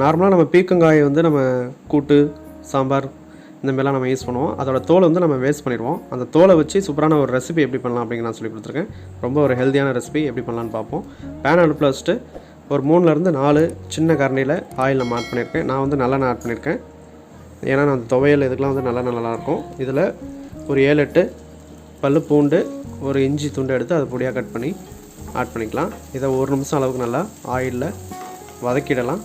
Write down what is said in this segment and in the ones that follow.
நார்மலாக நம்ம பீர்க்கங்காயை வந்து நம்ம கூட்டு சாம்பார் இந்த மாதிரிலாம் நம்ம யூஸ் பண்ணுவோம். அதோட தோலை வந்து நம்ம வேஸ்ட் பண்ணிடுவோம். அந்த தோலை வச்சு சூப்பரான ஒரு ரெசிபி எப்படி பண்ணலாம் அப்படிங்கிற நான் சொல்லி கொடுத்துருக்கேன். ரொம்ப ஒரு ஹெல்த்தியான ரெசிபி எப்படி பண்ணலான்னு பார்ப்போம். பேன் அடுப்பில் வச்சுட்டு ஒரு 3லேருந்து 4 சின்ன கரண்டியில் ஆயில் நம்ம ஆட் பண்ணியிருக்கேன். நான் வந்து நல்லெண்ணெய் ஆட் பண்ணியிருக்கேன். ஏன்னா நான் துவையல் இதுக்கெலாம் வந்து நல்லெண்ணெய் நல்லாயிருக்கும். இதில் ஒரு 7-8 பல்லு பூண்டு, ஒரு இஞ்சி துண்டு எடுத்து அதை பொடியாக கட் பண்ணி ஆட் பண்ணிக்கலாம். இதை 1 நிமிஷம் அளவுக்கு நல்லா ஆயிலில் வதக்கிடலாம்.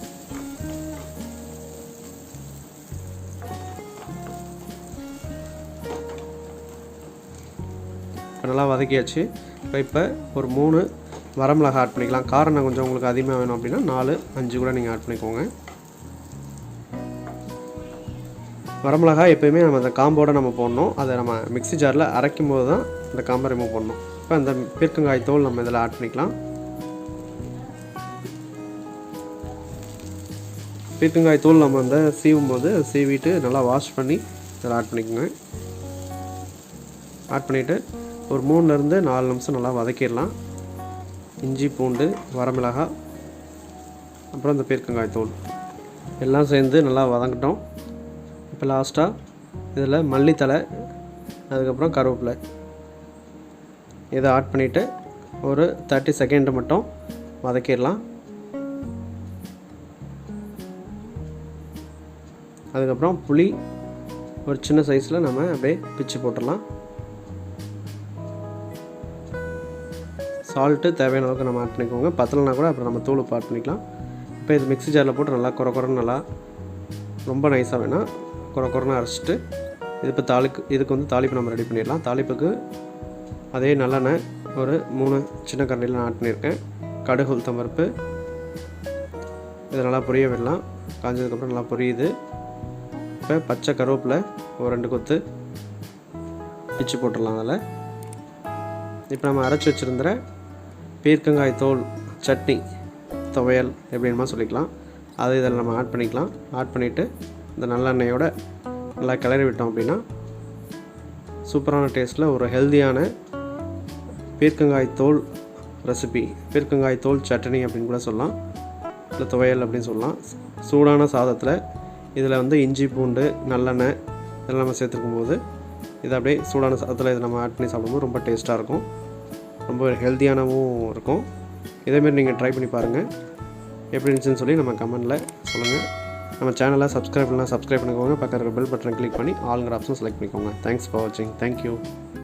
நல்லா வதக்கியாச்சு. இப்போ ஒரு 3 வரமிளகா ஆட் பண்ணிக்கலாம். காரம் கொஞ்சம் உங்களுக்கு அதிகமாக வேணும் அப்படின்னா 4-5 கூட நீங்கள் ஆட் பண்ணிக்கோங்க. வரமிளகா எப்போயுமே நம்ம அந்த காம்போடு நம்ம போடணும். அதை நம்ம மிக்ஸி ஜாரில் அரைக்கும் போது தான் இந்த காம்பை ரிமூவ் பண்ணணும். இப்போ அந்த பீர்க்கங்காய் தோல் நம்ம இதில் ஆட் பண்ணிக்கலாம். பீர்க்கங்காய் தோல் நம்ம அந்த சீவும் போது சீவிட்டு நல்லா வாஷ் பண்ணி இதில் ஆட் பண்ணிக்கோங்க. ஆட் பண்ணிவிட்டு ஒரு 3லேருந்து 4 நிமிஷம் நல்லா வதக்கிடலாம். இஞ்சி பூண்டு வரமிளகாய் அப்புறம் இந்த பீர்க்கங்காய் தோல் எல்லாம் சேர்ந்து நல்லா வதங்கட்டும். இப்போ லாஸ்ட்டாக இதில் மல்லித்தலை அதுக்கப்புறம் கருவேப்பிலை இதை ஆட் பண்ணிவிட்டு ஒரு 30 செகண்ட் மட்டும் வதக்கிடலாம். அதுக்கப்புறம் புளி ஒரு சின்ன சைஸில் நம்ம அப்படியே பிச்சு போட்டுடலாம். சால்ட்டு தேவையான அளவுக்கு நம்ம ஆட் பண்ணிக்கோங்க. பத்தலைனா கூட அப்புறம் நம்ம தூள் ஆட் பண்ணிக்கலாம். இப்போ இது மிக்ஸி ஜாரில் போட்டு நல்லா குறன்னு நல்லா ரொம்ப நைஸாக வேணால் குறன்னு அரைச்சிட்டு இதுக்கு வந்து தாளிப்பு நம்ம ரெடி பண்ணிடலாம். தாளிப்புக்கு அதே நல்லெண்ணெய் ஒரு 3 சின்ன கரண்டியில் நான் ஆட் பண்ணியிருக்கேன். கடுகு உளுத்தம் பருப்பு இதை நல்லா பொரிய விடலாம். காஞ்சதுக்கப்புறம் நல்லா பொரியுது. இப்போ பச்சை கருவேப்பிலை ஒரு 2 கொத்து பிச்சு போட்டுடலாம். அதில் இப்போ நம்ம அரைச்சி வச்சுருந்துற பீர்க்கங்காய் தோல் சட்னி துவையல் எப்படின்மா சொல்லிக்கலாம். அது இதில் நம்ம ஆட் பண்ணிக்கலாம். ஆட் பண்ணிவிட்டு இந்த நல்லெண்ணெயோட நல்லா கிளறி விட்டோம் அப்படின்னா சூப்பரான டேஸ்ட்டில் ஒரு ஹெல்த்தியான பீர்க்கங்காய் தோல் ரெசிபி, பீர்க்கங்காய் தோல் சட்னி அப்படின்னு கூட சொல்லலாம், இல்லை துவையல் அப்படின்னு சொல்லலாம். சூடான சாதத்தில் இதில் வந்து இஞ்சி பூண்டு நல்லெண்ணெய் இதெல்லாம் நம்ம சேர்த்துருக்கும் போது இதை அப்படியே சூடான சாதத்தில் இதை நம்ம ஆட் பண்ணி சாப்பிடும்போது ரொம்ப டேஸ்ட்டாக இருக்கும். ரொம்ப ஹெல்த்தியானவும் இருக்கும். இதேமாரி நீங்கள் ட்ரை பண்ணி பாருங்கள். எப்படி இருந்துச்சுன்னு சொல்லி நம்ம கமெண்ட்டில் சொல்லுங்கள். நம்ம சேனலை சப்ஸ்கிரைப் பண்ணிக்கோங்க. பக்கத்தில் இருக்க பெல் பட்டனை கிளிக் பண்ணி ஆல்ங்கிற ஆப்ஷன் செலக்ட் பண்ணிக்கோங்க. தேங்க்ஸ் ஃபார் வாட்சிங். தேங்க்யூ.